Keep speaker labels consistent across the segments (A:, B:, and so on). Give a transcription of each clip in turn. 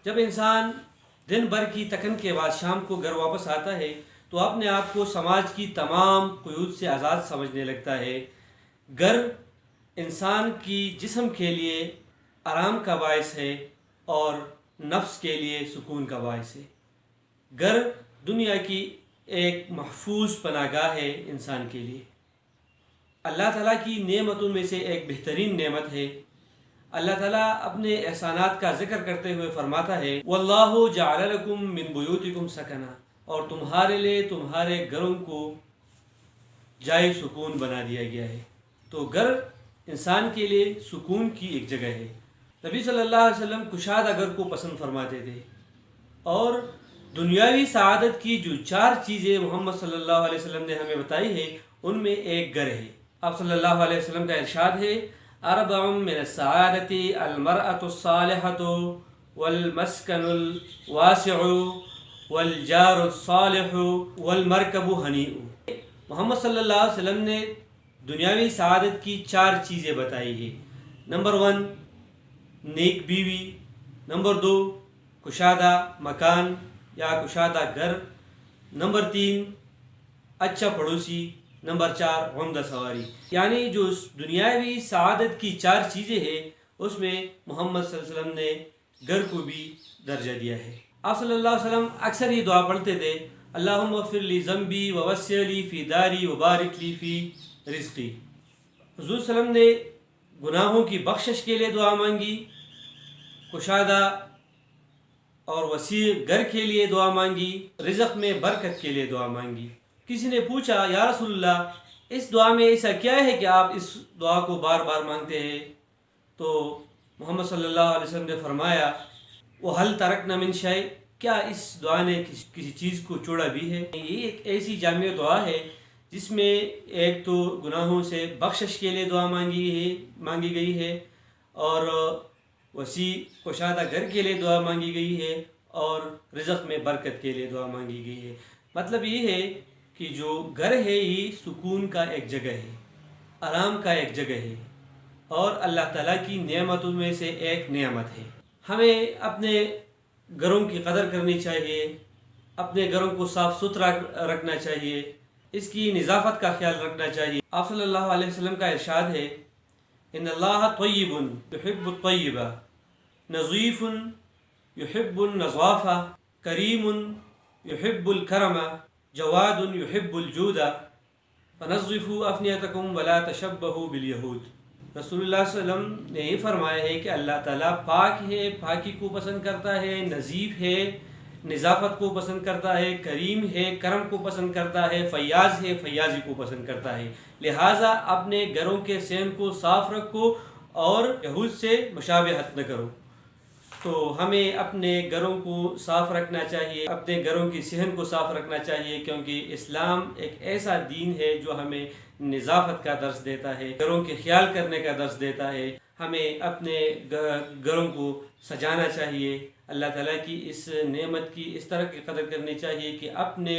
A: جب انسان دن بھر کی تکن کے بعد شام کو گھر واپس آتا ہے تو اپنے آپ کو سماج کی تمام قیود سے آزاد سمجھنے لگتا ہے۔ گھر انسان کی جسم کے لیے آرام کا باعث ہے اور نفس کے لیے سکون کا باعث ہے۔ گھر دنیا کی ایک محفوظ پناہ گاہ ہے انسان کے لیے۔ اللہ تعالیٰ کی نعمتوں میں سے ایک بہترین نعمت ہے۔ اللہ تعالیٰ اپنے احسانات کا ذکر کرتے ہوئے فرماتا ہے وَاللَّهُ جَعَلَ لَكُم مِّن بُيُوتِكُمْ سَكَنًا، اور تمہارے لیے تمہارے گھروں کو جائے سکون بنا دیا گیا ہے۔ تو گھر انسان کے لیے سکون کی ایک جگہ ہے۔ نبی صلی اللہ علیہ وسلم کشادہ گھر کو پسند فرماتے تھے، اور دنیاوی سعادت کی جو 4 چیزیں محمد صلی اللہ علیہ وسلم نے ہمیں بتائی ہے ان میں ایک گھر ہے۔ آپ صلی اللہ علیہ وسلم کا ارشاد ہے اربع من السعادت المرأة الصالحة والمسکن الواسع والجار الصالح والمرکب ہنیء۔ محمد صلی اللہ علیہ وسلم نے دنیاوی سعادت کی 4 چیزیں بتائی ہیں۔ نمبر 1 نیک بیوی، نمبر 2 کشادہ مکان یا کشادہ گھر، نمبر 3 اچھا پڑوسی، نمبر 4 عمدہ سواری۔ یعنی جو دنیاوی سعادت کی 4 چیزیں ہیں اس میں محمد صلی اللہ علیہ وسلم نے گھر کو بھی درجہ دیا ہے۔ آپ صلی اللہ علیہ وسلم اکثر یہ دعا پڑھتے تھے اللہم اغفر لی ذنبی ووسع لی فی داری وبارک لی فی رزقی۔ حضور صلی اللہ علیہ وسلم نے گناہوں کی بخشش کے لیے دعا مانگی، کشادہ اور وسیع گھر کے لیے دعا مانگی، رزق میں برکت کے لیے دعا مانگی۔ کسی نے پوچھا یا رسول اللہ اس دعا میں ایسا کیا ہے کہ آپ اس دعا کو بار بار مانگتے ہیں؟ تو محمد صلی اللہ علیہ وسلم نے فرمایا وَهَلْ تَرَكْنَا مِنْ شَيْءٍ، کیا اس دعا نے کسی چیز کو چھوڑا بھی ہے؟ یہ ایک ایسی جامع دعا ہے جس میں ایک تو گناہوں سے بخشش کے لیے دعا مانگی گئی ہے، اور وسیع کشادہ گھر کے لیے دعا مانگی گئی ہے، اور رزق میں برکت کے لیے دعا مانگی گئی ہے۔ مطلب یہ ہے کہ جو گھر ہے یہ سکون کا ایک جگہ ہے، آرام کا ایک جگہ ہے، اور اللہ تعالیٰ کی نعمتوں میں سے ایک نعمت ہے۔ ہمیں اپنے گھروں کی قدر کرنی چاہیے، اپنے گھروں کو صاف ستھرا رکھنا چاہیے، اس کی نظافت کا خیال رکھنا چاہیے۔ آپ صلی اللہ علیہ وسلم کا ارشاد ہے ان اللہ طیب یحب الطیب، نظیف یحب النظافہ، کریم یحب الکرم، جواد یحب الجود، فنظفوا افنیتکم ولا تشبہوا بالیہود۔ رسول اللہ صلی اللہ علیہ وسلم نے یہ فرمایا ہے کہ اللہ تعالیٰ پاک ہے، پاکی کو پسند کرتا ہے، نظیف ہے، نظافت کو پسند کرتا ہے، کریم ہے، کرم کو پسند کرتا ہے، فیاض ہے، فیاضی کو پسند کرتا ہے۔ لہٰذا اپنے گھروں کے صحن کو صاف رکھو اور یہود سے مشابہت نہ کرو۔ تو ہمیں اپنے گھروں کو صاف رکھنا چاہیے، اپنے گھروں کی صحن کو صاف رکھنا چاہیے، کیونکہ اسلام ایک ایسا دین ہے جو ہمیں نظافت کا درس دیتا ہے، گھروں کے خیال کرنے کا درس دیتا ہے۔ ہمیں اپنے گھروں کو سجانا چاہیے، اللہ تعالیٰ کی اس نعمت کی اس طرح کی قدر کرنی چاہیے کہ اپنے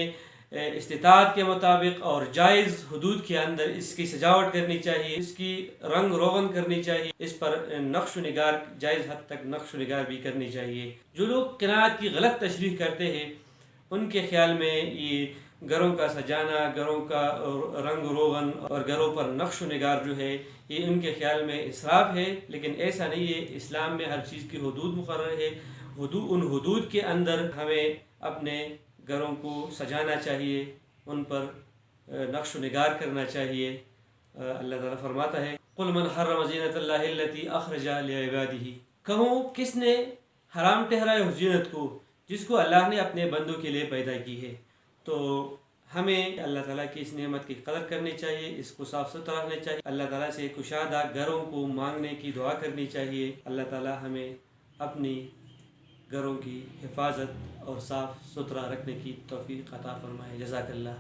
A: استطاعت کے مطابق اور جائز حدود کے اندر اس کی سجاوٹ کرنی چاہیے، اس کی رنگ روغن کرنی چاہیے، اس پر نقش و نگار جائز حد تک نقش و نگار بھی کرنی چاہیے۔ جو لوگ قناعت کی غلط تشریح کرتے ہیں ان کے خیال میں یہ گھروں کا سجانا، گھروں کا رنگ روغن اور گھروں پر نقش و نگار جو ہے یہ ان کے خیال میں اسراف ہے، لیکن ایسا نہیں ہے۔ اسلام میں ہر چیز کی حدود مقرر ہے، ان حدود کے اندر ہمیں اپنے گھروں کو سجانا چاہیے، ان پر نقش و نگار کرنا چاہیے۔ اللہ تعالیٰ فرماتا ہے قُلْ مَنْ حَرَّمَ زِینَةَ اللَّهِ الَّتِي أَخْرَجَ لِعِبَادِهِ، کہو کس نے حرام ٹھہرایا اس زینت کو جس کو اللہ نے اپنے بندوں کے لیے پیدا کی ہے۔ تو ہمیں اللہ تعالیٰ کی اس نعمت کی قدر کرنی چاہیے، اس کو صاف ستھرا رکھنا چاہیے، اللہ تعالیٰ سے کشادہ گھروں کو مانگنے کی دعا کرنی چاہیے۔ اللہ تعالیٰ ہمیں اپنی گھروں کی حفاظت اور صاف ستھرا رکھنے کی توفیق عطا فرمائے۔ جزاک اللہ۔